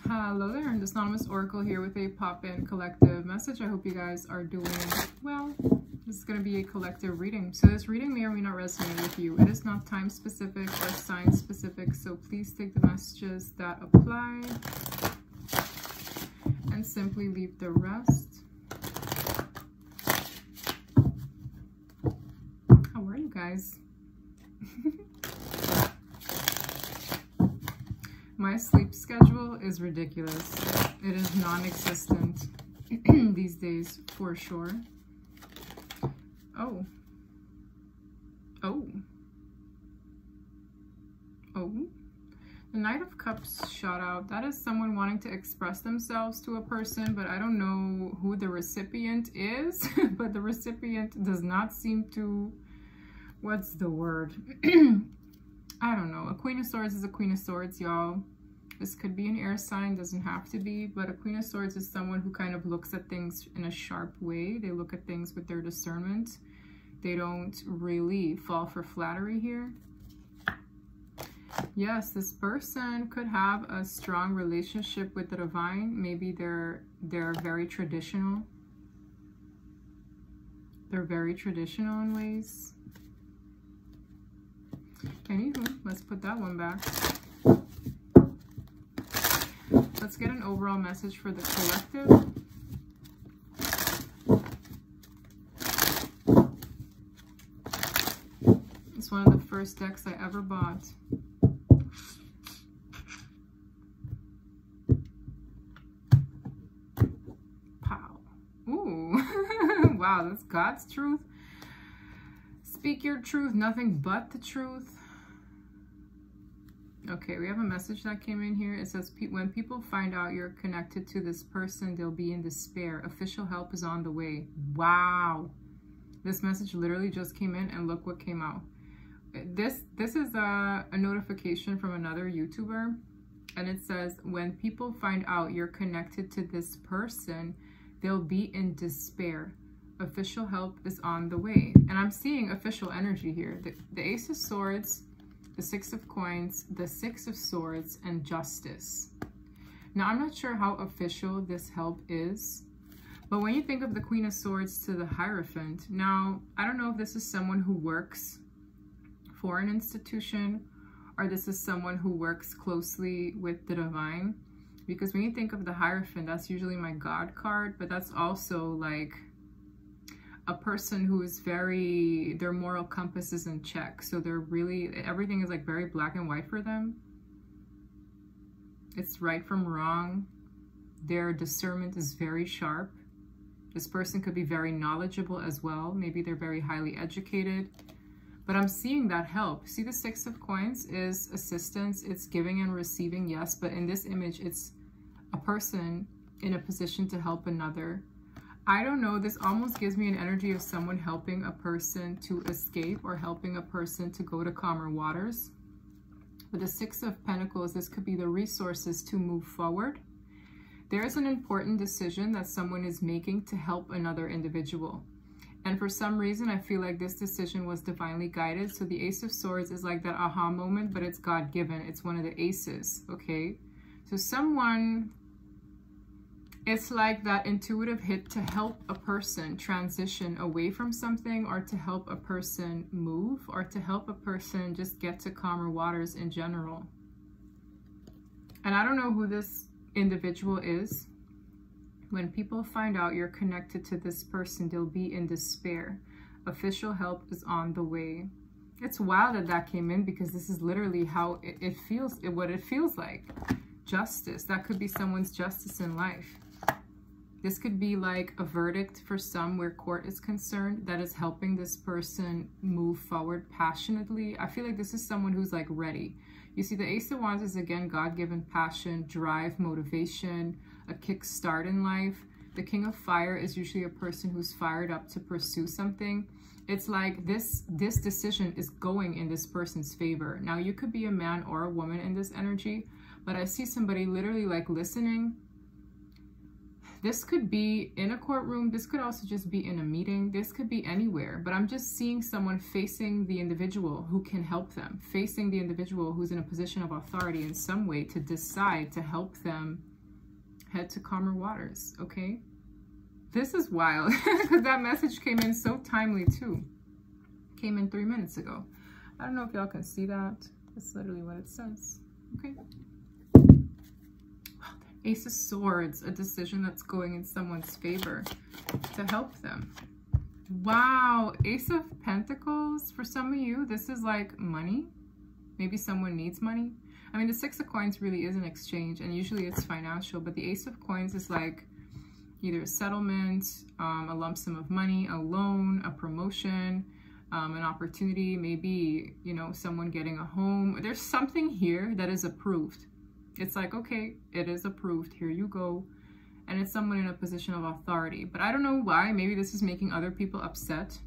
Hello there, this Anonymous Oracle here with a pop-in collective message. I hope you guys are doing well. This is going to be a collective reading. So this reading may or may not resonate with you. It is not time specific or sign specific, so please take the messages that apply and simply leave the rest. How are you guys? My sleep schedule is ridiculous. It is non-existent these days, for sure. Oh. The Knight of Cups shot out. That is someone wanting to express themselves to a person, but I don't know who the recipient is. But the recipient does not seem to... What's the word? I don't know. A Queen of Swords is a Queen of Swords, y'all. This could be an air sign, doesn't have to be, but a Queen of Swords is someone who kind of looks at things in a sharp way. They look at things with their discernment. They don't really fall for flattery here. Yes, this person could have a strong relationship with the divine. Maybe they're very traditional. They're very traditional in ways. Anywho, let's put that one back. Let's get an overall message for the collective. It's one of the first decks I ever bought. Pow. Ooh. Wow, that's God's truth. Speak your truth, nothing but the truth. Okay, we have a message that came in here. It says, when people find out you're connected to this person, they'll be in despair. Official help is on the way. Wow. This message literally just came in and look what came out. This is a notification from another YouTuber. And it says, when people find out you're connected to this person, they'll be in despair. Official help is on the way. And I'm seeing official energy here. The Ace of Swords, the Six of Coins, the Six of Swords, and Justice. Now, I'm not sure how official this help is, but when you think of the Queen of Swords to the Hierophant, now, I don't know if this is someone who works for an institution, or this is someone who works closely with the divine, because when you think of the Hierophant, that's usually my God card, but that's also like a person who is very, their moral compass is in check. So they're really, everything is like very black and white for them. It's right from wrong. Their discernment is very sharp. This person could be very knowledgeable as well. Maybe they're very highly educated. But I'm seeing that help. See, the Six of Coins is assistance. It's giving and receiving, yes. But in this image, it's a person in a position to help another. I don't know, this almost gives me an energy of someone helping a person to escape or helping a person to go to calmer waters. With the Six of Pentacles, this could be the resources to move forward. There's an important decision that someone is making to help another individual. And for some reason, I feel like this decision was divinely guided. So the Ace of Swords is like that aha moment, but it's God-given. It's one of the aces, okay? So someone... It's like that intuitive hit to help a person transition away from something, or to help a person move, or to help a person just get to calmer waters in general. And I don't know who this individual is. When people find out you're connected to this person, they'll be in despair. Official help is on the way. It's wild that that came in, because this is literally how it feels, what it feels like. Justice. That could be someone's justice in life. This could be like a verdict for some where court is concerned that is helping this person move forward passionately. I feel like this is someone who's like ready. You see, the Ace of Wands is again God-given passion, drive, motivation, a kickstart in life. The King of Fire is usually a person who's fired up to pursue something. It's like this decision is going in this person's favor. Now, you could be a man or a woman in this energy, but I see somebody literally like listening This could be in a courtroom. This could also just be in a meeting. This could be anywhere. But I'm just seeing someone facing the individual who can help them, facing the individual who's in a position of authority in some way to decide to help them head to calmer waters, okay? This is wild because that message came in so timely too. Came in 3 minutes ago. I don't know if y'all can see that. That's literally what it says, okay? Ace of Swords, a decision that's going in someone's favor to help them. Wow, Ace of Pentacles. For some of you, this is like money. Maybe someone needs money. I mean, the Six of Coins really is an exchange, and usually it's financial, but the Ace of Coins is like either a settlement, a lump sum of money, a loan, a promotion, an opportunity, maybe, you know, someone getting a home. There's something here that is approved. It's like, okay, it is approved. Here you go. And it's someone in a position of authority. But I don't know why. Maybe this is making other people upset.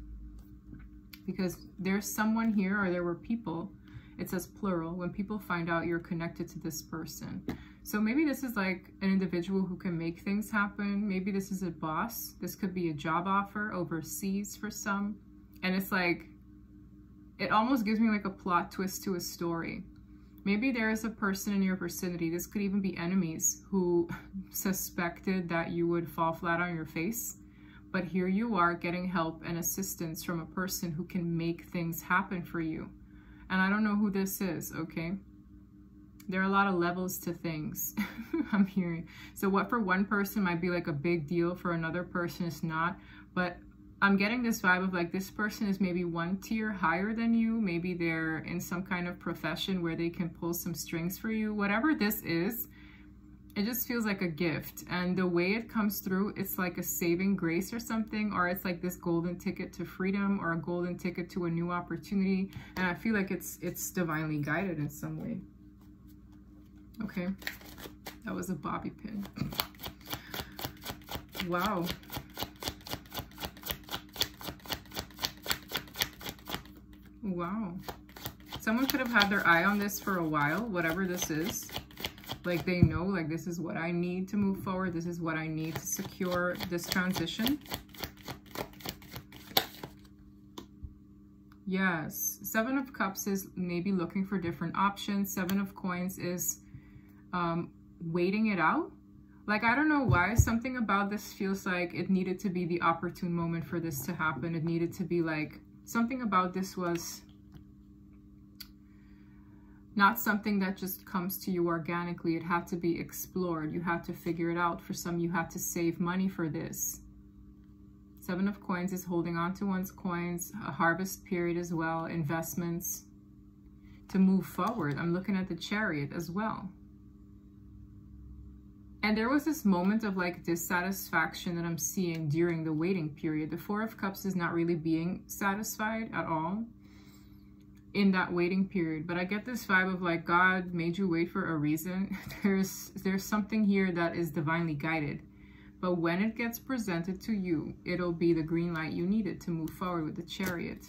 Because there's someone here, or there were people. It says plural. When people find out you're connected to this person. So maybe this is like an individual who can make things happen. Maybe this is a boss. This could be a job offer overseas for some. And it's like, it almost gives me like a plot twist to a story. Maybe there is a person in your vicinity, this could even be enemies, who suspected that you would fall flat on your face. But here you are getting help and assistance from a person who can make things happen for you. And I don't know who this is, okay? There are a lot of levels to things I'm hearing. So what for one person might be like a big deal, for another person it's not. But I'm getting this vibe of like this person is maybe one tier higher than you. Maybe they're in some kind of profession where they can pull some strings for you. Whatever this is, it just feels like a gift. And the way it comes through, it's like a saving grace or something, or it's like this golden ticket to freedom or a golden ticket to a new opportunity. And I feel like it's divinely guided in some way. Okay, that was a bobby pin. Wow. Wow. Someone could have had their eye on this for a while, whatever this is. Like they know, like this is what I need to move forward. This is what I need to secure this transition. Yes. Seven of Cups is maybe looking for different options. Seven of Coins is waiting it out. Like, I don't know why. Something about this feels like it needed to be the opportune moment for this to happen. It needed to be like, something about this was not something that just comes to you organically. It had to be explored. You had to figure it out. For some, you had to save money for this. Seven of Coins is holding on to one's coins, a harvest period as well, investments to move forward. I'm looking at the Chariot as well. And there was this moment of like dissatisfaction that I'm seeing during the waiting period. The Four of Cups is not really being satisfied at all in that waiting period. But I get this vibe of like, God made you wait for a reason. There's something here that is divinely guided. But when it gets presented to you, it'll be the green light you needed to move forward with the Chariot.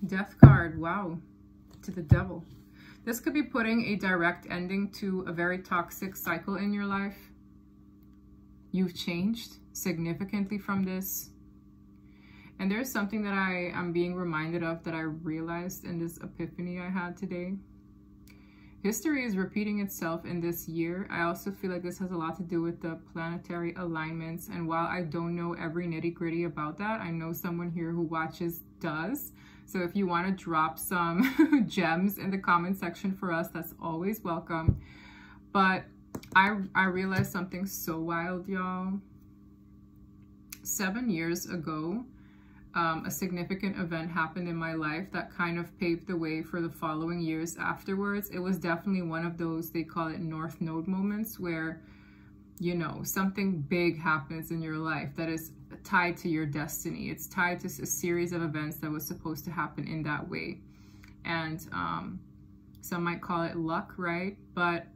Death card, wow. To the Devil. This could be putting a direct ending to a very toxic cycle in your life. You've changed significantly from this. And there's something that I'm being reminded of that I realized in this epiphany I had today. History is repeating itself in this year. I also feel like this has a lot to do with the planetary alignments. And while I don't know every nitty-gritty about that, I know someone here who watches does. So if you want to drop some gems in the comment section for us, that's always welcome. But I realized something so wild, y'all. 7 years ago, a significant event happened in my life that kind of paved the way for the following years afterwards. It was definitely one of those, they call it North Node moments, where, you know, something big happens in your life that is tied to your destiny. It's tied to a series of events that was supposed to happen in that way. And some might call it luck, right? But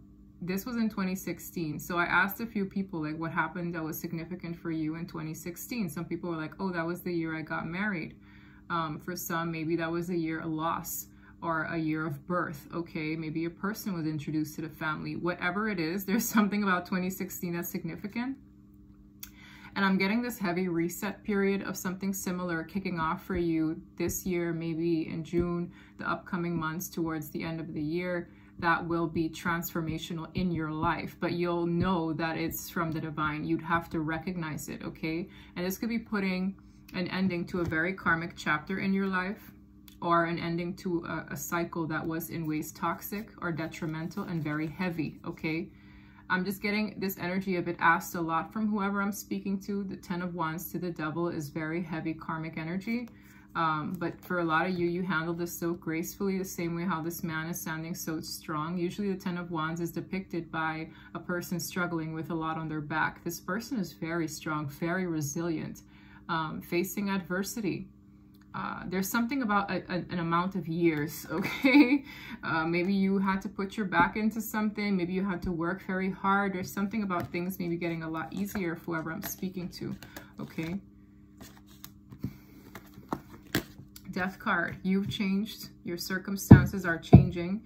this was in 2016. So I asked a few people, like, what happened that was significant for you in 2016? Some people were like, oh, that was the year I got married. For some, maybe that was the year a loss or a year of birth, okay? Maybe a person was introduced to the family. Whatever it is, there's something about 2016 that's significant. And I'm getting this heavy reset period of something similar kicking off for you this year, maybe in June, the upcoming months towards the end of the year, that will be transformational in your life. But you'll know that it's from the divine. You'd have to recognize it, okay? And this could be putting an ending to a very karmic chapter in your life, or an ending to a cycle that was in ways toxic or detrimental and very heavy, okay? I'm just getting this energy of it asked a lot from whoever I'm speaking to. The 10 of Wands to the Devil is very heavy karmic energy. But for a lot of you, you handle this so gracefully, the same way how this man is standing so strong. Usually the 10 of Wands is depicted by a person struggling with a lot on their back. This person is very strong, very resilient, facing adversity. There's something about an amount of years, okay? Maybe you had to put your back into something. Maybe you had to work very hard. There's something about things maybe getting a lot easier for whoever I'm speaking to, okay? Death card. You've changed. Your circumstances are changing.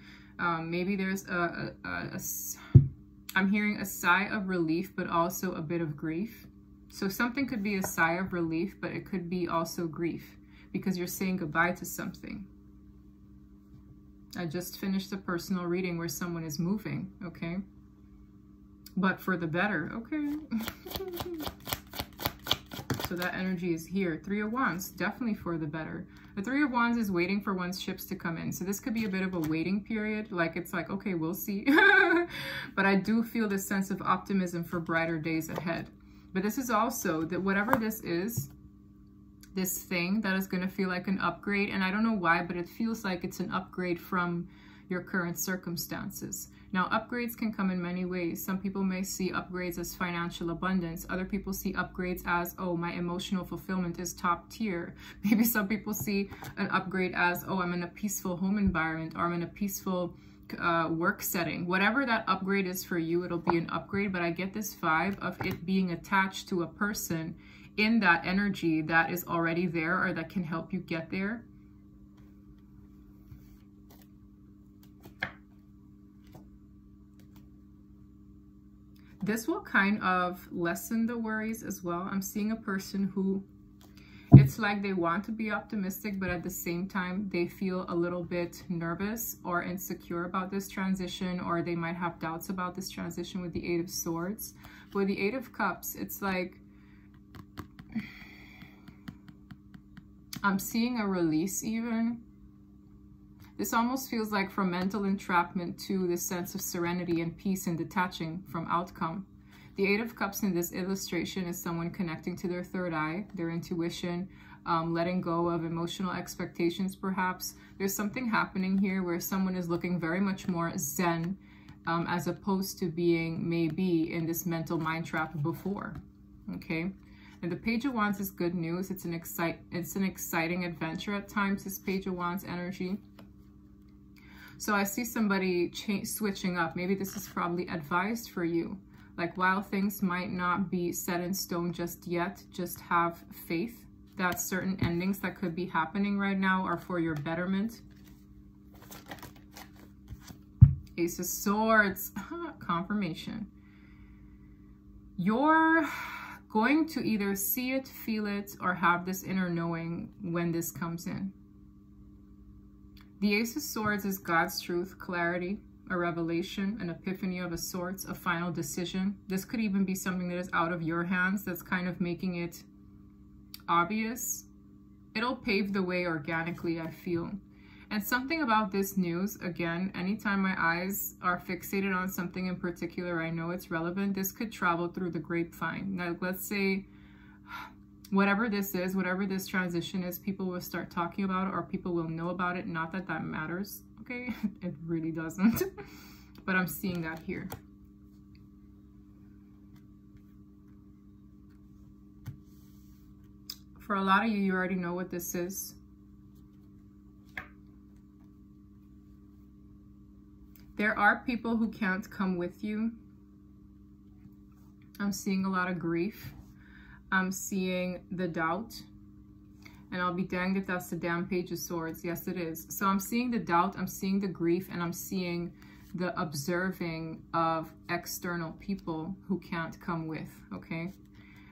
Maybe there's I'm hearing a sigh of relief, but also a bit of grief. So something could be a sigh of relief, but it could be also grief, because you're saying goodbye to something. I just finished a personal reading where someone is moving, okay? But for the better, okay? So that energy is here. 3 of Wands, definitely for the better. The 3 of Wands is waiting for one's ships to come in. So this could be a bit of a waiting period. Like, it's like, okay, we'll see. But I do feel this sense of optimism for brighter days ahead. But this is also that whatever this is, this thing that is going to feel like an upgrade, and I don't know why, but it feels like it's an upgrade from your current circumstances. Now, upgrades can come in many ways. Some people may see upgrades as financial abundance. Other people see upgrades as, oh, my emotional fulfillment is top tier. Maybe some people see an upgrade as, oh, I'm in a peaceful home environment, or I'm in a peaceful work setting. Whatever that upgrade is for you, it'll be an upgrade. But I get this vibe of it being attached to a person in that energy that is already there, or that can help you get there. This will kind of lessen the worries as well. I'm seeing a person who, it's like they want to be optimistic, but at the same time, they feel a little bit nervous or insecure about this transition, or they might have doubts about this transition with the 8 of Swords. But with the 8 of Cups, it's like, I'm seeing a release even. This almost feels like from mental entrapment to this sense of serenity and peace and detaching from outcome. The 8 of Cups in this illustration is someone connecting to their third eye, their intuition, letting go of emotional expectations perhaps. There's something happening here where someone is looking very much more zen, as opposed to being maybe in this mental mind trap before, okay? And the Page of Wands is good news. It's an exciting adventure at times, this Page of Wands energy. So I see somebody switching up. Maybe this is probably advised for you. Like, while things might not be set in stone just yet, just have faith that certain endings that could be happening right now are for your betterment. Ace of Swords, confirmation. You're going to either see it, feel it, or have this inner knowing when this comes in. The Ace of Swords is God's truth, clarity, a revelation, an epiphany of a sorts, a final decision. This could even be something that is out of your hands that's kind of making it obvious. It'll pave the way organically, I feel. And something about this news, again, anytime my eyes are fixated on something in particular, I know it's relevant. This could travel through the grapevine. Now, let's say whatever this is, whatever this transition is, people will start talking about it, or people will know about it. Not that that matters, okay? It really doesn't. But I'm seeing that here. For a lot of you, you already know what this is. There are people who can't come with you. I'm seeing a lot of grief. I'm seeing the doubt. And I'll be danged if that's the damn Page of Swords. Yes, it is. So I'm seeing the doubt, I'm seeing the grief, and I'm seeing the observing of external people who can't come with, okay?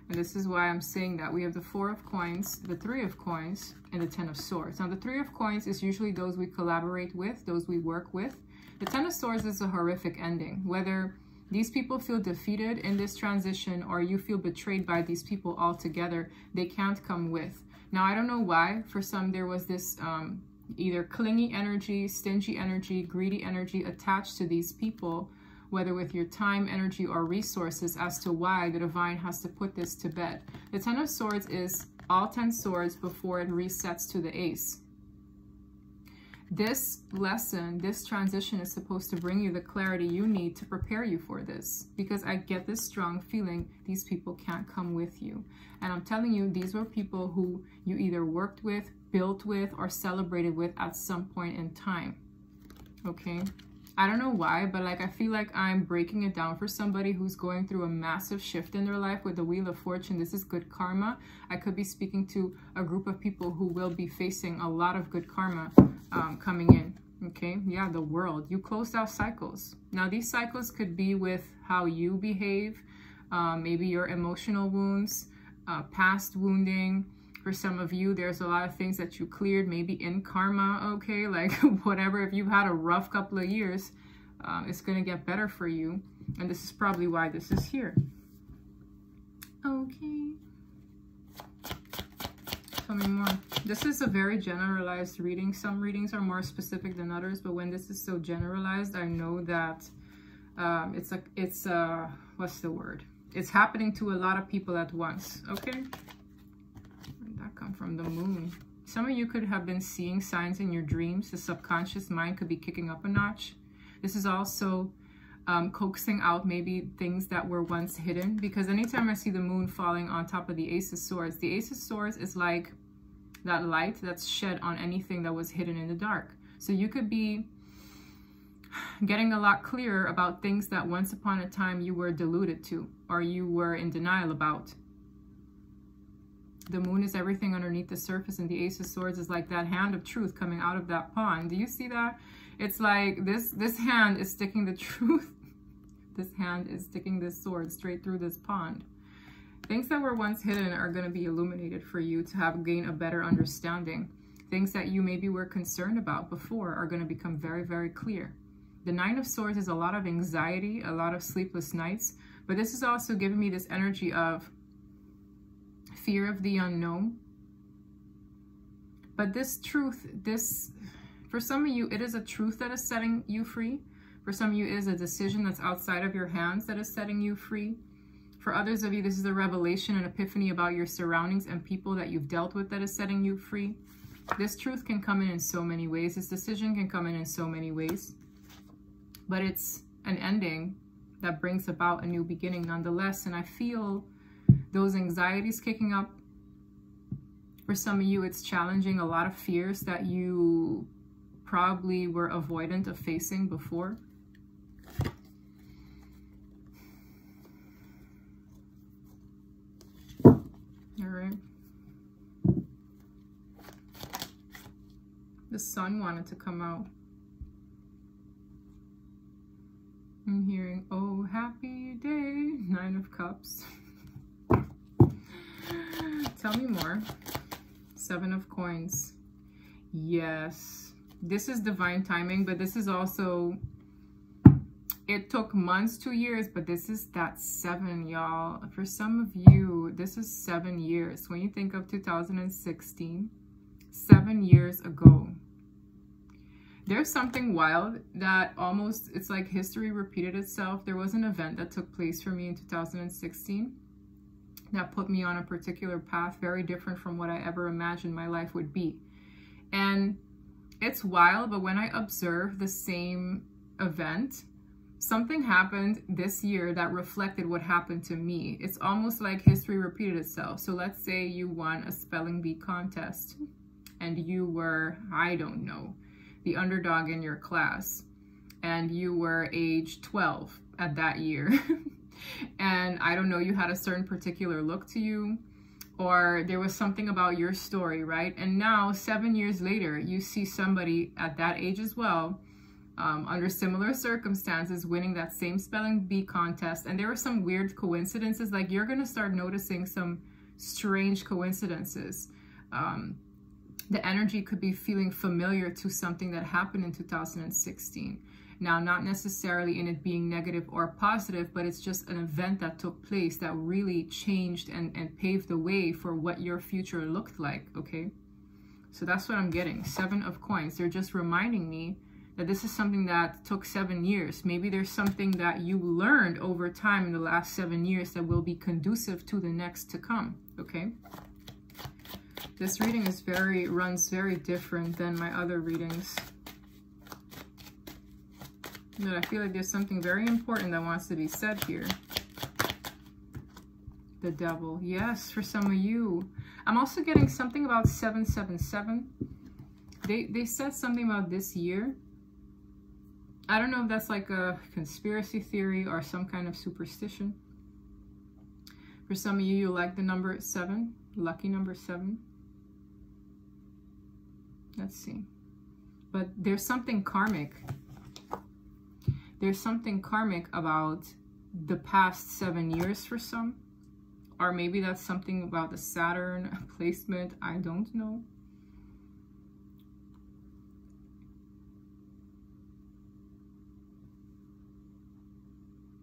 And this is why I'm saying that. We have the Four of Coins, the Three of Coins, and the Ten of Swords. Now, the Three of Coins is usually those we collaborate with, those we work with. The Ten of Swords is a horrific ending. Whether these people feel defeated in this transition or you feel betrayed by these people altogether, they can't come with. Now, I don't know why. For some, there was this either clingy energy, stingy energy, greedy energy attached to these people, whether with your time, energy, or resources, as to why the divine has to put this to bed. The Ten of Swords is all 10 swords before it resets to the Ace. This lesson, this transition is supposed to bring you the clarity you need to prepare you for this, because I get this strong feeling these people can't come with you. And I'm telling you, these were people who you either worked with, built with, or celebrated with at some point in time. Okay? I don't know why, but like I feel like I'm breaking it down for somebody who's going through a massive shift in their life with the Wheel of Fortune. This is good karma. I could be speaking to a group of people who will be facing a lot of good karma coming in. Okay, yeah, the World. You closed out cycles. Now, these cycles could be with how you behave, maybe your emotional wounds, past wounding. For some of you, there's a lot of things that you cleared, maybe in karma, okay? Like, whatever, if you've had a rough couple of years, it's going to get better for you. And this is probably why this is here. Okay. Tell me more. This is a very generalized reading. Some readings are more specific than others, but when this is so generalized, I know that it's what's the word? It's happening to a lot of people at once, okay? Come from the Moon. Some of you could have been seeing signs in your dreams. The subconscious mind could be kicking up a notch. This is also coaxing out maybe things that were once hidden, because anytime I see the Moon falling on top of the Ace of Swords, the Ace of Swords is like that light that's shed on anything that was hidden in the dark. So you could be getting a lot clearer about things that once upon a time you were deluded to or you were in denial about. The Moon is everything underneath the surface, and the Ace of Swords is like that hand of truth coming out of that pond. Do you see that? It's like this hand is sticking the truth. This hand is sticking this sword straight through this pond. Things that were once hidden are going to be illuminated for you to gain a better understanding. Things that you maybe were concerned about before are going to become very, very clear. The Nine of Swords is a lot of anxiety, a lot of sleepless nights, but this is also giving me this energy of fear of the unknown. But this truth, for some of you, it is a truth that is setting you free. For some of you, it is a decision that's outside of your hands that is setting you free. For others of you, this is a revelation and epiphany about your surroundings and people that you've dealt with that is setting you free. This truth can come in so many ways. This decision can come in so many ways. But it's an ending that brings about a new beginning nonetheless. And I feel those anxieties kicking up. For some of you, it's challenging a lot of fears that you probably were avoidant of facing before. All right. The Sun wanted to come out. I'm hearing, oh, happy day, Nine of Cups. Tell me more. Seven of Coins. Yes. This is divine timing, but this is also, it took months, 2 years, but this is that 7, y'all. For some of you, this is 7 years. When you think of 2016, 7 years ago. There's something wild that almost, it's like history repeated itself. There was an event that took place for me in 2016 that put me on a particular path very different from what I ever imagined my life would be. And it's wild, but when I observe the same event, something happened this year that reflected what happened to me. It's almost like history repeated itself. So let's say you won a spelling bee contest and you were, I don't know, the underdog in your class, and you were age 12 at that year. And I don't know, you had a certain particular look to you, or there was something about your story, right? And now 7 years later, you see somebody at that age as well, under similar circumstances, winning that same spelling bee contest. And there were some weird coincidences. Like, you're going to start noticing some strange coincidences. The energy could be feeling familiar to something that happened in 2016. Now, not necessarily in it being negative or positive, but it's just an event that took place that really changed and paved the way for what your future looked like, okay? So that's what I'm getting. 7 of coins. They're just reminding me that this is something that took 7 years. Maybe there's something that you learned over time in the last 7 years that will be conducive to the next to come, okay? This reading is runs very different than my other readings. But I feel like there's something very important that wants to be said here. The Devil. Yes, for some of you. I'm also getting something about 777. They said something about this year. I don't know if that's like a conspiracy theory or some kind of superstition. For some of you, you like the number 7. Lucky number 7. Let's see. But there's something karmic. There's something karmic about the past 7 years for some. Or maybe that's something about the Saturn placement. I don't know.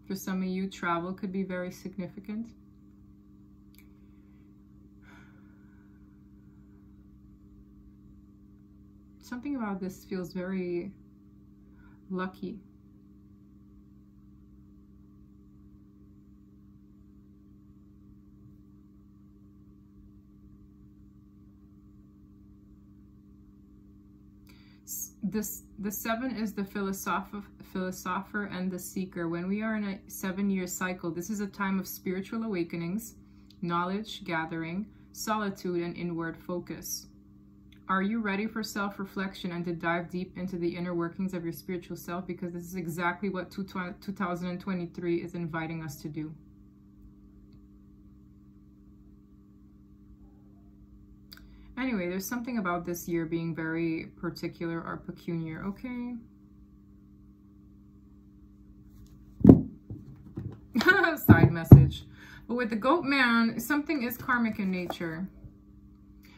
For some of you, travel could be very significant. Something about this feels very lucky. The 7 is the philosopher and the seeker. When we are in a 7-year cycle, this is a time of spiritual awakenings, knowledge gathering, solitude, and inward focus. Are you ready for self-reflection and to dive deep into the inner workings of your spiritual self? Because this is exactly what 2023 is inviting us to do. Anyway, there's something about this year being very particular or peculiar, okay? Side message. But with the Goat Man, something is karmic in nature.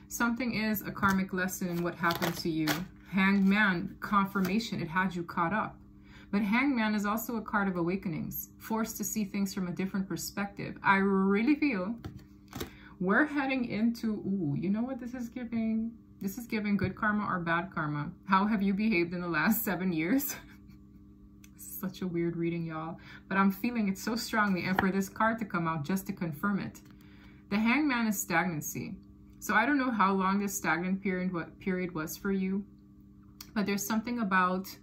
Something is a karmic lesson in what happened to you. Hanged Man, confirmation, it had you caught up. But Hanged Man is also a card of awakenings, forced to see things from a different perspective. I really feel we're heading into, ooh, you know what this is giving? This is giving good karma or bad karma. How have you behaved in the last 7 years? Such a weird reading, y'all. But I'm feeling it so strongly. And for this card to come out just to confirm it. The Hanged Man is stagnancy. So I don't know how long this stagnant period was for you. But there's something about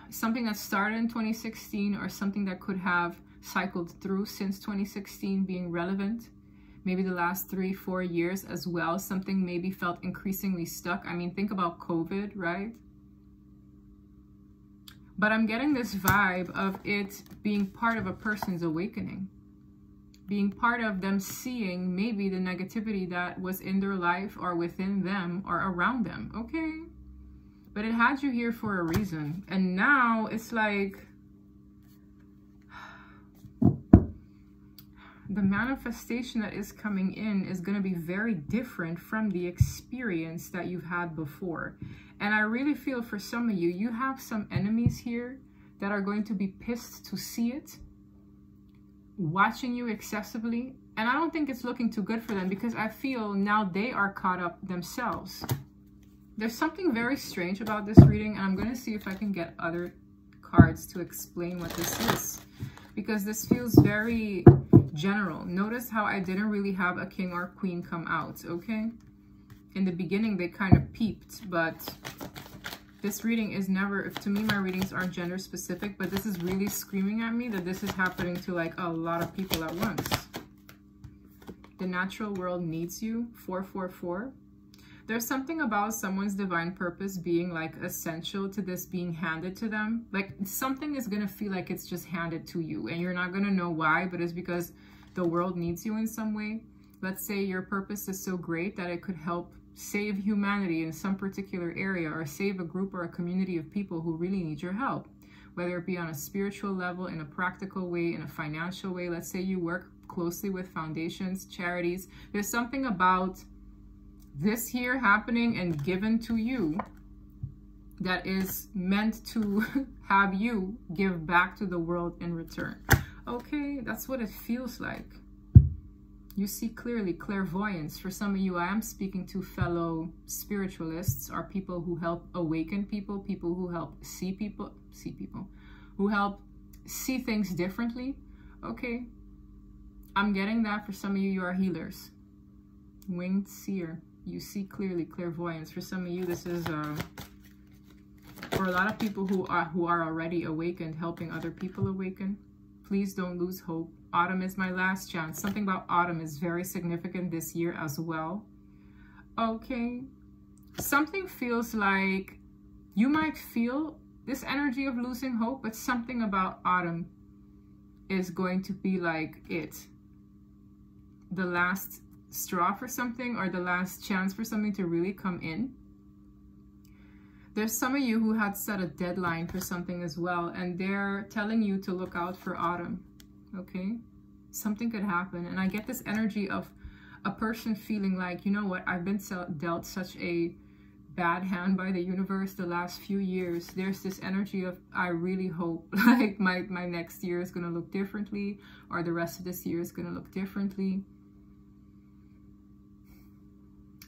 something that started in 2016 or something that could have cycled through since 2016 being relevant. Maybe the last 3-4 years as well. Something maybe felt increasingly stuck. I mean, think about COVID, right? But I'm getting this vibe of it being part of a person's awakening. Being part of them seeing maybe the negativity that was in their life or within them or around them, okay? But it had you here for a reason. And now it's like the manifestation that is coming in is going to be very different from the experience that you've had before. And I really feel for some of you, you have some enemies here that are going to be pissed to see it, watching you excessively. And I don't think it's looking too good for them because I feel now they are caught up themselves. There's something very strange about this reading, and I'm going to see if I can get other cards to explain what this is, because this feels very general. Notice how I didn't really have a king or queen come out, okay? In the beginning, they kind of peeped, but this reading is never, to me, my readings aren't gender specific, but this is really screaming at me that this is happening to like a lot of people at once. The natural world needs you, 444. There's something about someone's divine purpose being like essential to this being handed to them. Like something is going to feel like it's just handed to you and you're not going to know why, but it's because the world needs you in some way. Let's say your purpose is so great that it could help save humanity in some particular area, or save a group or a community of people who really need your help, whether it be on a spiritual level, in a practical way, in a financial way. Let's say you work closely with foundations, charities. There's something about this here happening and given to you that is meant to have you give back to the world in return. Okay, that's what it feels like. You see clearly. Clairvoyance. For some of you, I am speaking to fellow spiritualists, or people who help awaken people, people who help who help see things differently. Okay, I'm getting that. For some of you, you are healers. Winged seer. You see clearly. Clairvoyance. For some of you, this is for a lot of people who are already awakened, helping other people awaken. Please don't lose hope. Autumn is my last chance. Something about autumn is very significant this year as well. Okay. Something feels like you might feel this energy of losing hope, but something about autumn is going to be like the last straw for something, or the last chance for something to really come in. There's some of you who had set a deadline for something as well, and they're telling you to look out for autumn. Okay, something could happen. And I get this energy of a person feeling like, you know what, I've been dealt such a bad hand by the universe the last few years. There's this energy of, I really hope like my next year is going to look differently, or the rest of this year is going to look differently.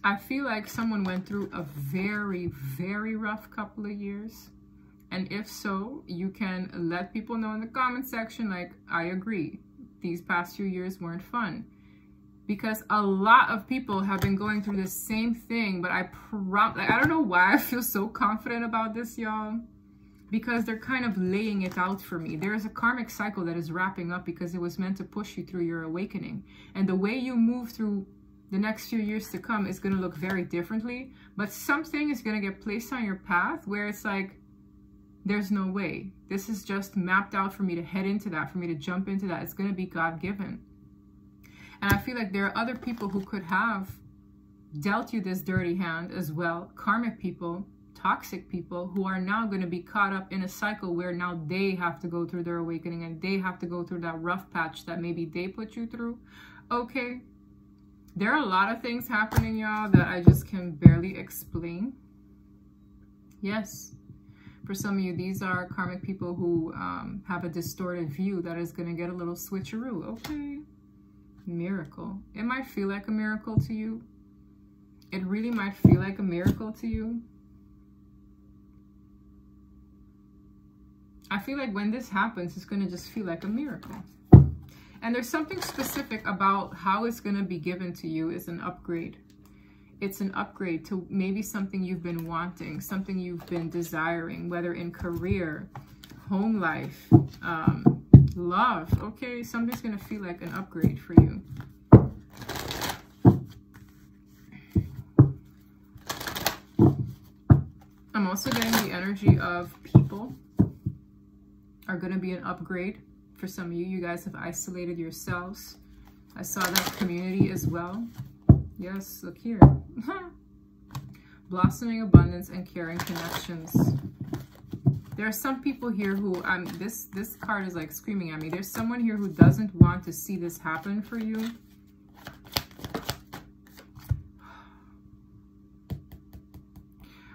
I feel like someone went through a very, very rough couple of years. And if so, you can let people know in the comment section, like, I agree, these past few years weren't fun. Because a lot of people have been going through the same thing, but I don't know why I feel so confident about this, y'all. Because they're kind of laying it out for me. There is a karmic cycle that is wrapping up because it was meant to push you through your awakening. And the way you move through the next few years to come is going to look very differently. But something is going to get placed on your path where it's like, there's no way. This is just mapped out for me to head into that, for me to jump into that. It's going to be God-given. And I feel like there are other people who could have dealt you this dirty hand as well. Karmic people, toxic people, who are now going to be caught up in a cycle where now they have to go through their awakening, and they have to go through that rough patch that maybe they put you through. Okay. There are a lot of things happening, y'all, that I just can barely explain. Yes. For some of you, these are karmic people who have a distorted view that is going to get a little switcheroo. Okay. Miracle. It might feel like a miracle to you. It really might feel like a miracle to you. I feel like when this happens, it's going to just feel like a miracle. And there's something specific about how it's going to be given to you. It's an upgrade. It's an upgrade to maybe something you've been wanting, something you've been desiring, whether in career, home life, love. Okay, something's going to feel like an upgrade for you. I'm also getting the energy of people are going to be an upgrade. For some of you, you guys have isolated yourselves. I saw that community as well. Yes, look here. Blossoming abundance and caring connections. There are some people here who, this card is like screaming at me. There's someone here who doesn't want to see this happen for you.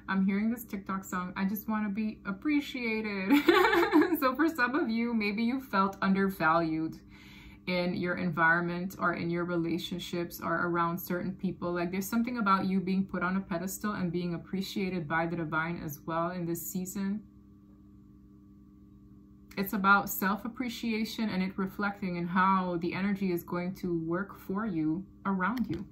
I'm hearing this TikTok song, I just want to be appreciated. So for some of you, maybe you felt undervalued in your environment or in your relationships or around certain people. Like there's something about you being put on a pedestal and being appreciated by the divine as well in this season. It's about self-appreciation and it reflecting in how the energy is going to work for you around you.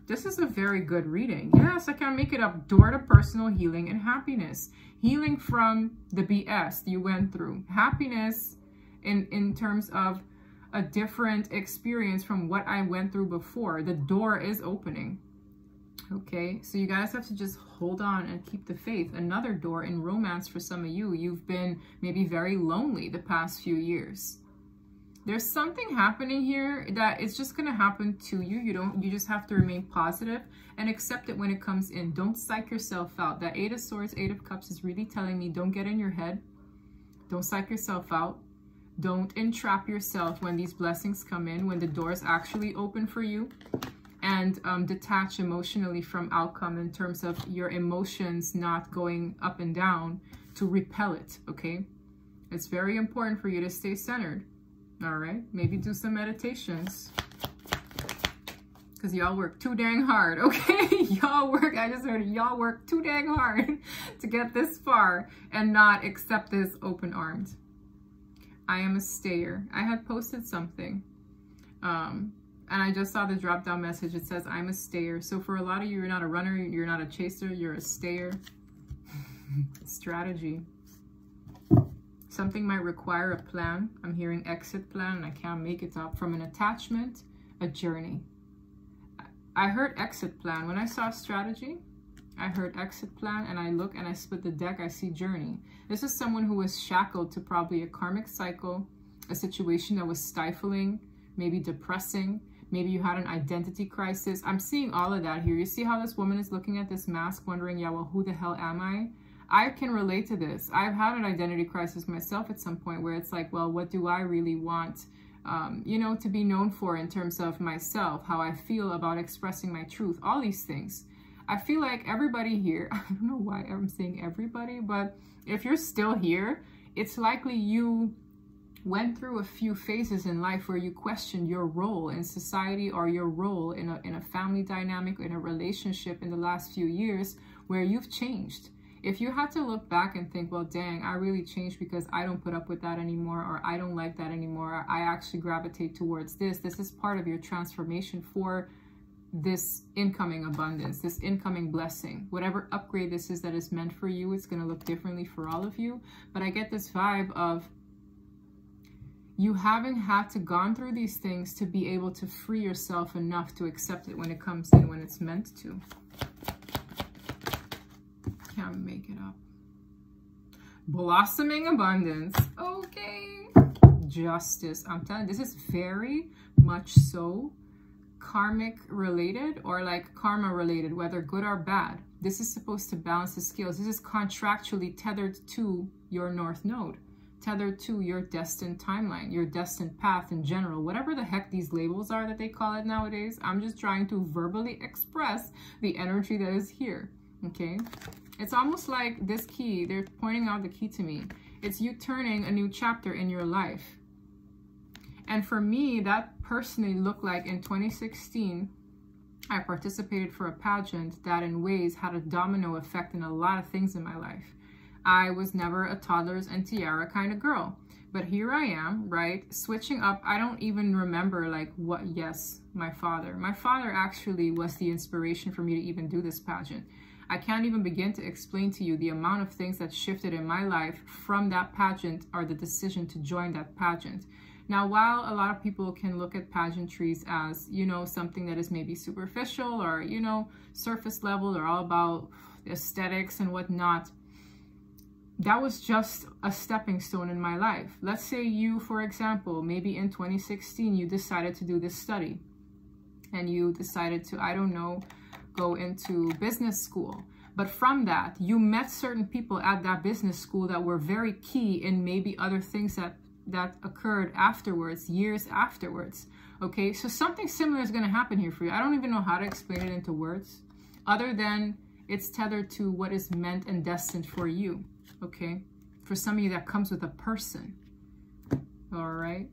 This is a very good reading. Yes, I can make it up. Door to personal healing and happiness. Healing from the BS you went through. Happiness in terms of a different experience from what I went through before. The door is opening. Okay, so you guys have to just hold on and keep the faith. Another door in romance for some of you. You've been maybe very lonely the past few years. There's something happening here that it's just going to happen to you. You just have to remain positive and accept it when it comes in. Don't psych yourself out. That 8 of Swords, 8 of Cups is really telling me don't get in your head. Don't psych yourself out. Don't entrap yourself when these blessings come in, when the doors actually open for you. And detach emotionally from outcome in terms of your emotions not going up and down to repel it, okay? It's very important for you to stay centered, all right? Maybe do some meditations because y'all work too dang hard, okay? Y'all work, I just heard it, y'all work too dang hard to get this far and not accept this open-armed. I am a stayer. I had posted something. And I just saw the drop down message. It says, I'm a stayer. So for a lot of you, you're not a runner, you're not a chaser, you're a stayer. Strategy. Something might require a plan. I'm hearing exit plan and I can't make it up. From an attachment, a journey. I heard exit plan. When I saw strategy, I heard exit plan and I look and I split the deck, I see journey. This is someone who was shackled to probably a karmic cycle, a situation that was stifling, maybe depressing. Maybe you had an identity crisis. I'm seeing all of that here. You see how this woman is looking at this mask, wondering, yeah, well, who the hell am I? I can relate to this. I've had an identity crisis myself at some point where it's like, well, what do I really want, you know, to be known for in terms of myself, how I feel about expressing my truth, all these things. I feel like everybody here, I don't know why I'm saying everybody, but if you're still here, it's likely you went through a few phases in life where you questioned your role in society or your role in a family dynamic, in a relationship in the last few years where you've changed. If you had to look back and think, well, dang, I really changed because I don't put up with that anymore, or I don't like that anymore, or I actually gravitate towards this. This is part of your transformation for this incoming abundance, this incoming blessing. Whatever upgrade this is that is meant for you, it's going to look differently for all of you. But I get this vibe of you having had to gone through these things to be able to free yourself enough to accept it when it comes in, when it's meant to. Can't make it up. Blossoming abundance. Okay. Justice. I'm telling you, this is very much so karmic related, or like karma related, whether good or bad. This is supposed to balance the scales. This is contractually tethered to your North Node, tethered to your destined timeline, your destined path in general, whatever the heck these labels are that they call it nowadays. I'm just trying to verbally express the energy that is here, okay? It's almost like this key, they're pointing out the key to me. It's you turning a new chapter in your life. And for me, that personally looked like in 2016, I participated for a pageant that in ways had a domino effect in a lot of things in my life. I was never a toddlers and tiara kind of girl, but here I am, right? Switching up. I don't even remember like what, yes, my father actually was the inspiration for me to even do this pageant. I can't even begin to explain to you the amount of things that shifted in my life from that pageant, or the decision to join that pageant. Now, while a lot of people can look at pageantries as, you know, something that is maybe superficial or, you know, surface level, or all about aesthetics and whatnot, that was just a stepping stone in my life. Let's say you, for example, maybe in 2016, you decided to do this study and you decided to, I don't know, go into business school. But from that, you met certain people at that business school that were very key in maybe other things that occurred afterwards, years afterwards. Okay, so something similar is going to happen here for you. I don't even know how to explain it into words, other than it's tethered to what is meant and destined for you. Okay, for some of you that comes with a person. All right,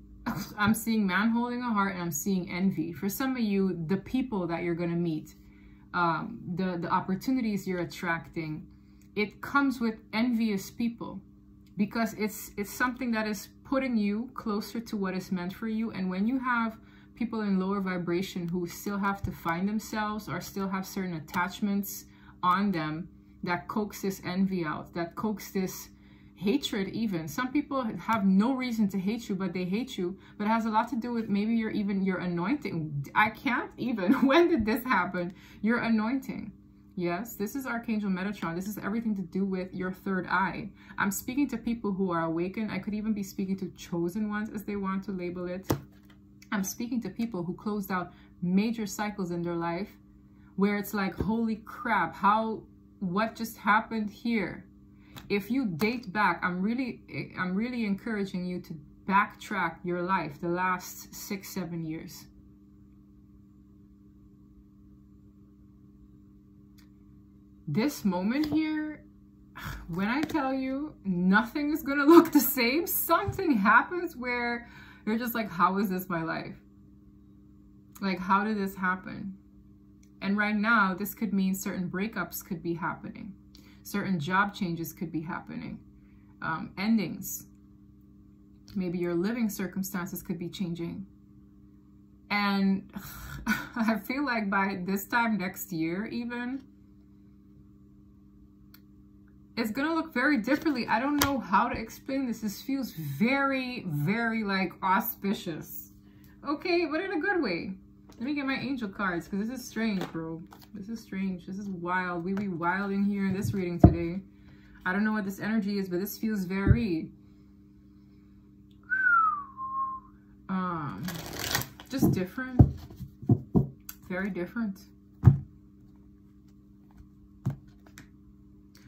I'm seeing man holding a heart, and I'm seeing envy. For some of you, the people that you're going to meet, the opportunities you're attracting, it comes with envious people, because it's something that is putting you closer to what is meant for you. And when you have people in lower vibration who still have to find themselves, or still have certain attachments on them, that coax this envy out, that coax this hatred even. Some people have no reason to hate you, but they hate you. But it has a lot to do with maybe your anointing. I can't even, when did this happen? Your anointing. Yes, this is Archangel Metatron. This is everything to do with your third eye. I'm speaking to people who are awakened. I could even be speaking to chosen ones, as they want to label it. I'm speaking to people who closed out major cycles in their life where it's like, holy crap, what just happened here? If you date back, I'm really encouraging you to backtrack your life the last 6-7 years. This moment here, when I tell you nothing is going to look the same, something happens where you're just like, how is this my life? Like, how did this happen? And right now, this could mean certain breakups could be happening. Certain job changes could be happening. Endings. Maybe your living circumstances could be changing. And I feel like by this time next year even, it's going to look very differently. I don't know how to explain this. This feels very, very like auspicious. Okay, but in a good way. Let me get my angel cards, because this is strange, bro. This is strange. This is wild. We be wild in here in this reading today. I don't know what this energy is, but this feels very... just different. Very different.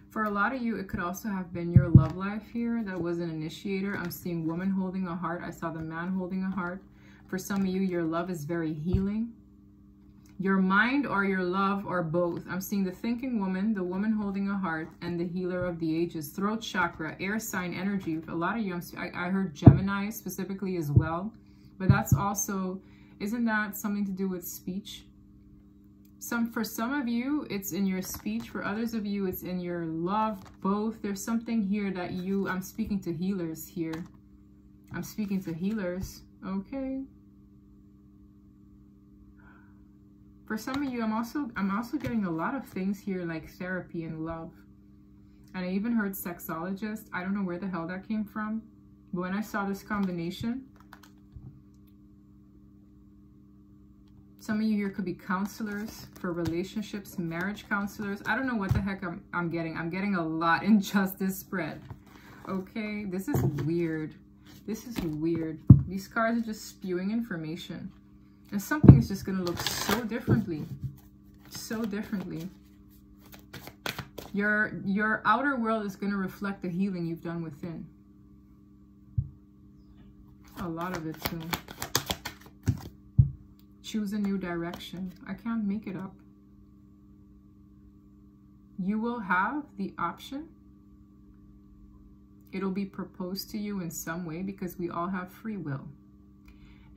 For a lot of you, it could also have been your love life here that was an initiator. I'm seeing woman holding a heart. I saw the man holding a heart. For some of you, your love is very healing. Your mind or your love or both. I'm seeing the thinking woman, the woman holding a heart, and the healer of the ages. Throat chakra, air sign energy. For a lot of you, I heard Gemini specifically as well. But that's also, isn't that something to do with speech? For some of you, it's in your speech. For others of you, it's in your love, both. There's something here that I'm speaking to healers here. I'm speaking to healers. Okay. For some of you, I'm also getting a lot of things here like therapy and love. And I even heard sexologist. I don't know where the hell that came from. But when I saw this combination, some of you here could be counselors for relationships, marriage counselors. I don't know what the heck I'm getting. I'm getting a lot in just this spread. Okay, this is weird. This is weird. These cards are just spewing information. And something is just going to look so differently. So differently. Your outer world is going to reflect the healing you've done within. A lot of it too. Choose a new direction. I can't make it up. You will have the option. It'll be proposed to you in some way because we all have free will.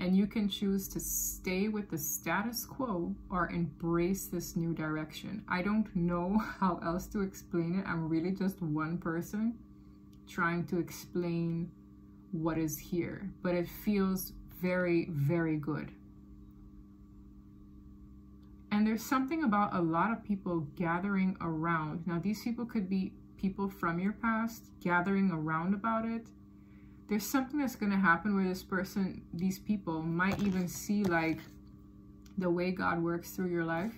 And you can choose to stay with the status quo or embrace this new direction. I don't know how else to explain it. I'm really just one person trying to explain what is here. But it feels very, very good. And there's something about a lot of people gathering around. Now, these people could be people from your past gathering around about it. There's something that's going to happen where these people might even see like the way God works through your life.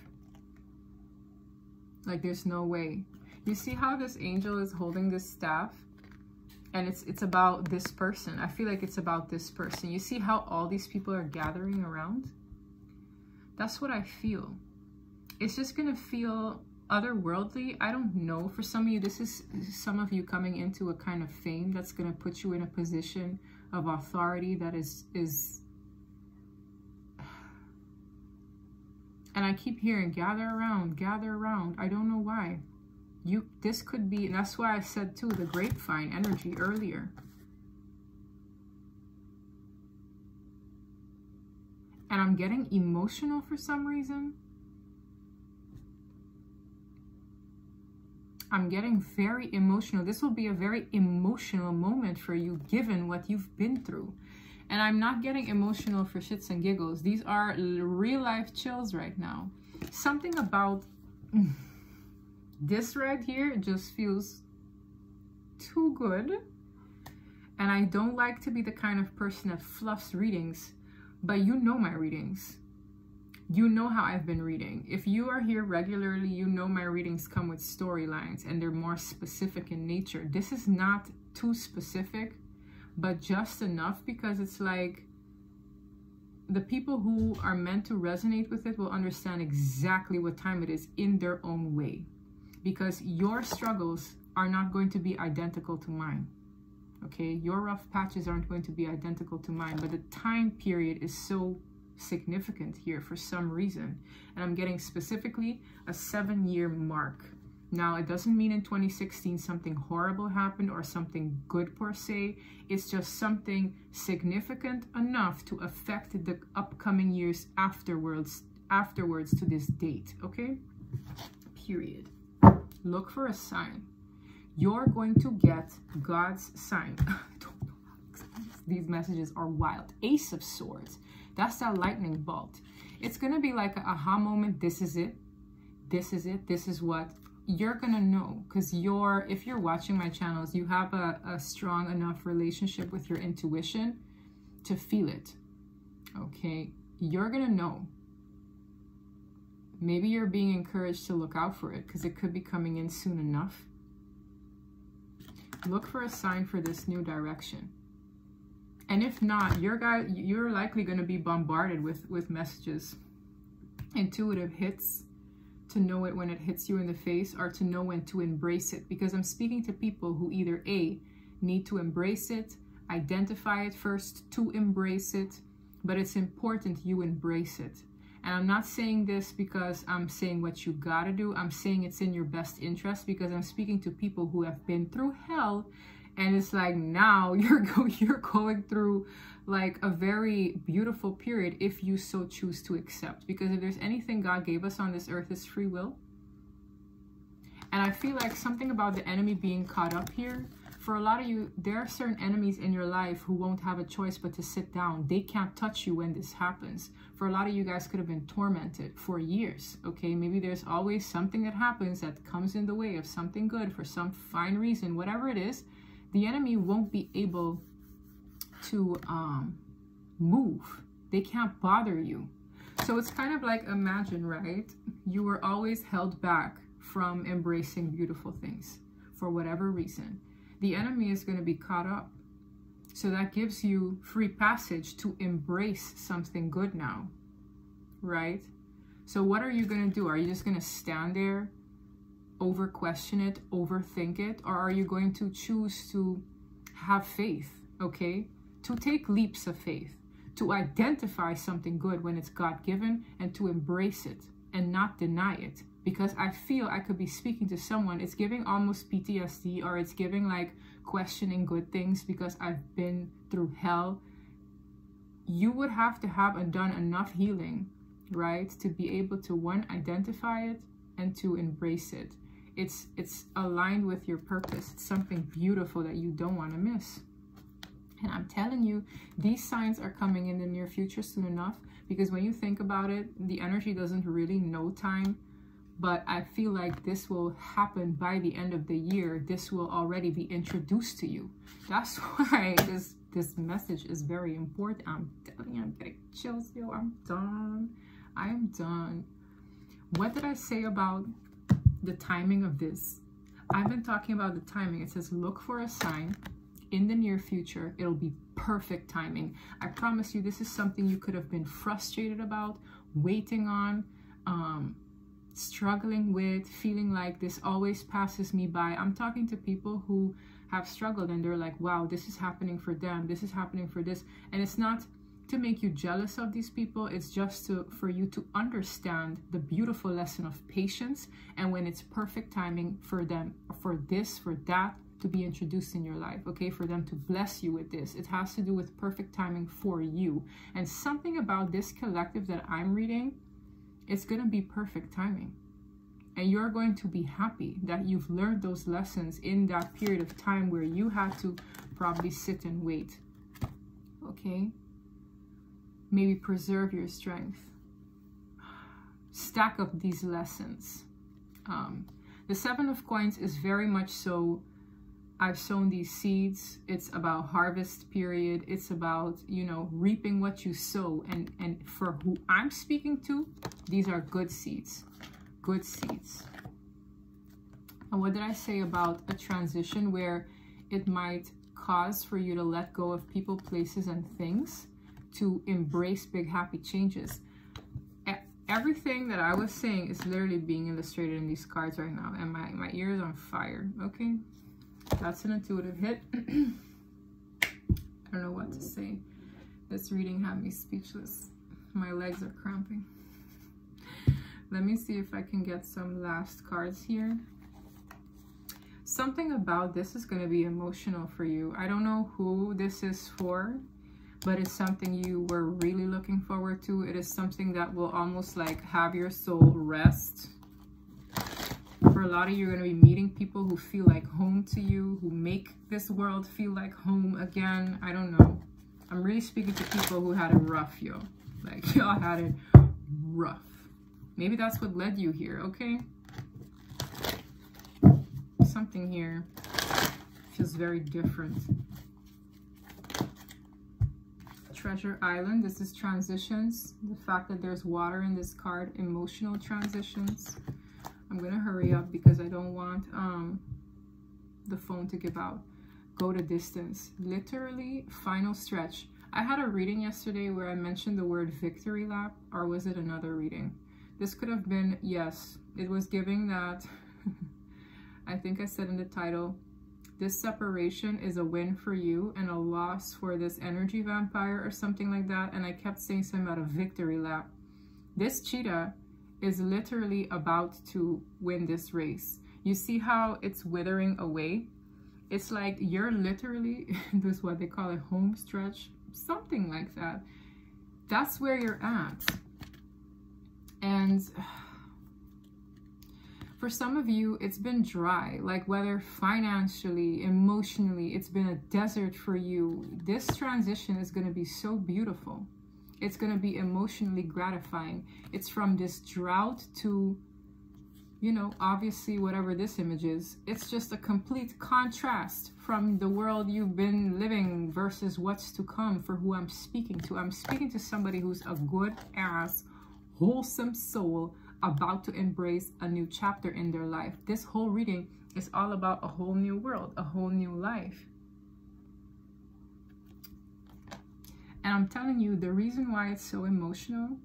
Like there's no way. You see how this angel is holding this staff? And it's about this person. I feel like it's about this person. You see how all these people are gathering around? That's what I feel. It's just going to feel otherworldly. I don't know. For some of you, this is some of you coming into a kind of fame that's going to put you in a position of authority that is and I keep hearing gather around, gather around. I don't know why. This could be, and that's why I said too, the grapevine energy earlier. And I'm getting emotional for some reason. I'm getting very emotional. This will be a very emotional moment for you, given what you've been through. And I'm not getting emotional for shits and giggles. These are real life chills right now. Something about this right here just feels too good. And I don't like to be the kind of person that fluffs readings, but you know my readings. You know how I've been reading. If you are here regularly, you know my readings come with storylines and they're more specific in nature. This is not too specific, but just enough, because it's like the people who are meant to resonate with it will understand exactly what time it is in their own way, because your struggles are not going to be identical to mine. Okay, your rough patches aren't going to be identical to mine, but the time period is so significant here for some reason. And I'm getting specifically a 7-year mark. Now, it doesn't mean in 2016 something horrible happened or something good per se. It's just something significant enough to affect the upcoming years afterwards to this date, okay? Period. Look for a sign. You're going to get God's sign. I don't know how to explain this. These messages are wild. Ace of Swords. That's that lightning bolt. It's going to be like an aha moment. This is it. This is it. This is what you're going to know. Because if you're watching my channels, you have a strong enough relationship with your intuition to feel it. Okay. You're going to know. Maybe you're being encouraged to look out for it because it could be coming in soon enough. Look for a sign for this new direction. And if not, you're likely going to be bombarded with messages, intuitive hits, to know it when it hits you in the face, or to know when to embrace it. Because I'm speaking to people who either A, need to embrace it, identify it first to embrace it, but it's important you embrace it. And I'm not saying this because I'm saying what you gotta do. I'm saying it's in your best interest, because I'm speaking to people who have been through hell, and it's like now you're going through like a very beautiful period if you so choose to accept. Because if there's anything God gave us on this earth, is free will. And I feel like something about the enemy being caught up here. For a lot of you, there are certain enemies in your life who won't have a choice but to sit down. They can't touch you when this happens. For a lot of you guys could have been tormented for years, okay? Maybe there's always something that happens that comes in the way of something good for some fine reason. Whatever it is, the enemy won't be able to move. They can't bother you. So it's kind of like, imagine, right? You were always held back from embracing beautiful things for whatever reason. The enemy is going to be caught up. So that gives you free passage to embrace something good now, right? So what are you going to do? Are you just going to stand there, over question it, overthink it? Or are you going to choose to have faith, okay? To take leaps of faith, to identify something good when it's God-given, and to embrace it and not deny it. Because I feel I could be speaking to someone, it's giving almost PTSD, or it's giving like questioning good things because I've been through hell. You would have to have done enough healing, right, to be able to, one, identify it and to embrace it. It's aligned with your purpose. It's something beautiful that you don't want to miss. And I'm telling you, these signs are coming in the near future soon enough, because when you think about it, the energy doesn't really know time. But I feel like this will happen by the end of the year. This will already be introduced to you. That's why this message is very important. I'm telling you, I'm getting chills, yo. I'm done. I'm done. What did I say about the timing of this? I've been talking about the timing. It says, look for a sign in the near future. It'll be perfect timing. I promise you, this is something you could have been frustrated about, waiting on, struggling with, feeling like this always passes me by. I'm talking to people who have struggled and they're like, wow, this is happening for them. This is happening for this. And it's not to make you jealous of these people. It's just for you to understand the beautiful lesson of patience, and when it's perfect timing for them, for this, for that, to be introduced in your life, okay, for them to bless you with this. It has to do with perfect timing for you. And something about this collective that I'm reading, it's going to be perfect timing. And you're going to be happy that you've learned those lessons in that period of time where you had to probably sit and wait. Okay? Maybe preserve your strength. Stack up these lessons. The Seven of Coins is very much so, I've sown these seeds. It's about harvest period. It's about, you know, reaping what you sow. And for who I'm speaking to, these are good seeds. Good seeds. And what did I say about a transition where it might cause for you to let go of people, places, and things to embrace big, happy changes? Everything that I was saying is literally being illustrated in these cards right now. And my ear is on fire, okay? That's an intuitive hit. I don't know what to say. This reading had me speechless. My legs are cramping. Let me see if I can get some last cards here. Something about this is going to be emotional for you. I don't know who this is for, but it's something you were really looking forward to. It is something that will almost like have your soul rest. For a lot of you, you're going to be meeting people who feel like home to you, who make this world feel like home again. I don't know. I'm really speaking to people who had it rough, yo. Like, y'all had it rough. Maybe that's what led you here, okay? Something here feels very different. Treasure Island. This is transitions. The fact that there's water in this card. Emotional transitions. I'm going to hurry up because I don't want the phone to give out. Go to distance. Literally, final stretch. I had a reading yesterday where I mentioned the word victory lap, or was it another reading? This could have been, yes, it was giving that. I think I said in the title, this separation is a win for you and a loss for this energy vampire or something like that. And I kept saying something about a victory lap. This cheetah is literally about to win this race. You see how it's withering away? It's like you're literally, this is what they call it, home stretch, something like that. That's where you're at. And for some of you, it's been dry, like whether financially, emotionally, it's been a desert for you. This transition is going to be so beautiful. It's going to be emotionally gratifying. It's from this drought to, you know, obviously whatever this image is. It's just a complete contrast from the world you've been living versus what's to come for who I'm speaking to. I'm speaking to somebody who's a good-ass, wholesome soul about to embrace a new chapter in their life. This whole reading is all about a whole new world, a whole new life. And I'm telling you, the reason why it's so emotional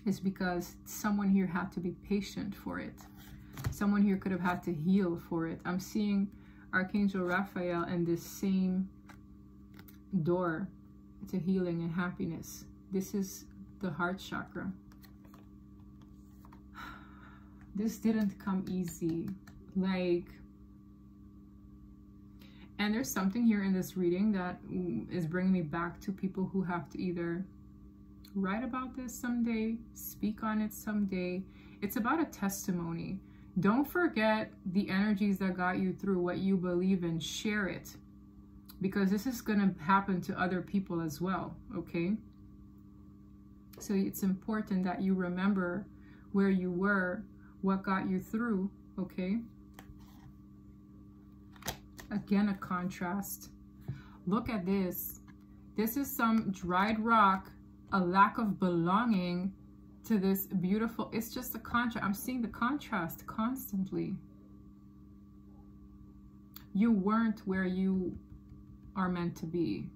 is because someone here had to be patient for it. Someone here could have had to heal for it. I'm seeing Archangel Raphael and this same door to healing and happiness. This is the heart chakra. This didn't come easy. Like, and there's something here in this reading that is bringing me back to people who have to either write about this someday, speak on it someday. It's about a testimony. Don't forget the energies that got you through what you believe in. Share it, because this is going to happen to other people as well, okay? So it's important that you remember where you were, what got you through, okay? Again, a contrast. Look at this. This is some dried rock, a lack of belonging to this beautiful, it's just a contrast. I'm seeing the contrast constantly. You weren't where you are meant to be.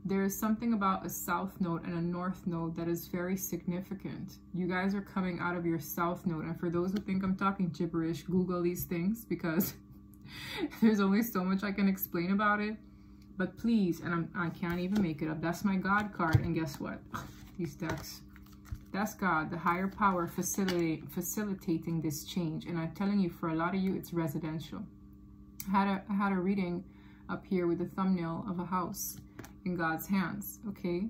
There is something about a south node and a north node that is very significant. You guys are coming out of your south node. And for those who think I'm talking gibberish, Google these things, because there's only so much I can explain about it. But please, and I can't even make it up. That's my God card. And guess what? These decks. That's God, the higher power facilitating this change. And I'm telling you, for a lot of you, it's residential. I had a reading up here with the thumbnail of a house in God's hands, okay?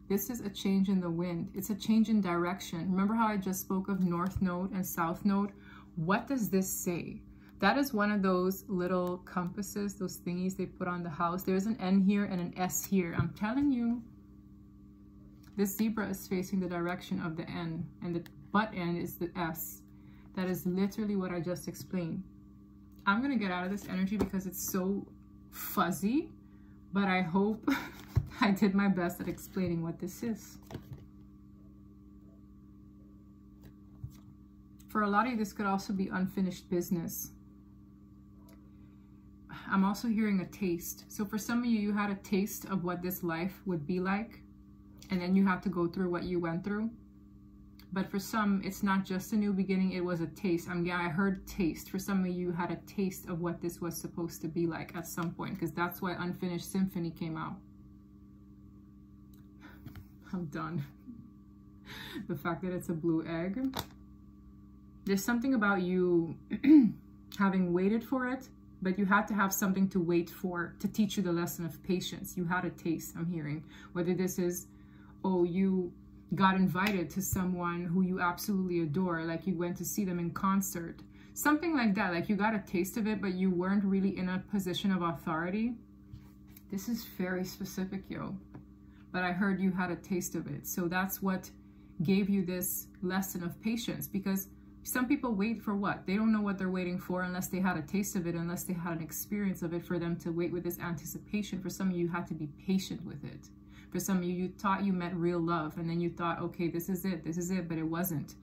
This is a change in the wind. It's a change in direction. Remember how I just spoke of north node and south node? What does this say? That is one of those little compasses, those thingies they put on the house. There's an N here and an S here. I'm telling you, this zebra is facing the direction of the N, and the butt end is the S. That is literally what I just explained. I'm going to get out of this energy because it's so fuzzy, but I hope I did my best at explaining what this is. For a lot of you, this could also be unfinished business. I'm also hearing a taste. So for some of you, you had a taste of what this life would be like, and then you had to go through what you went through. But for some, it's not just a new beginning, it was a taste. I heard taste. For some of you, had a taste of what this was supposed to be like at some point, because that's why Unfinished Symphony came out. I'm done. The fact that it's a blue egg. There's something about you having waited for it, but you had to have something to wait for to teach you the lesson of patience. You had a taste, I'm hearing. Whether this is, oh, you got invited to someone who you absolutely adore, like you went to see them in concert. Something like that, like you got a taste of it, but you weren't really in a position of authority. This is very specific, yo. But I heard you had a taste of it. So that's what gave you this lesson of patience, because some people wait for what? They don't know what they're waiting for unless they had a taste of it, unless they had an experience of it for them to wait with this anticipation. For some of you, you had to be patient with it. For some of you, you thought you met real love, and then you thought, okay, this is it, but it wasn't.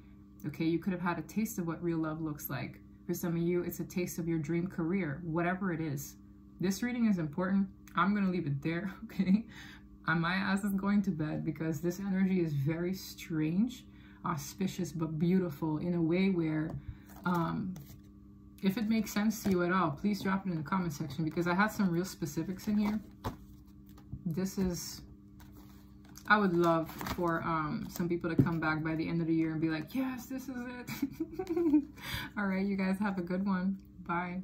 Okay, you could have had a taste of what real love looks like. For some of you, it's a taste of your dream career, whatever it is. This reading is important. I'm going to leave it there, okay? My ass is going to bed because this energy is very strange, auspicious, but beautiful in a way where, if it makes sense to you at all, please drop it in the comment section, because I had some real specifics in here. This is, I would love for some people to come back by the end of the year and be like, yes, this is it. All right, you guys have a good one. Bye.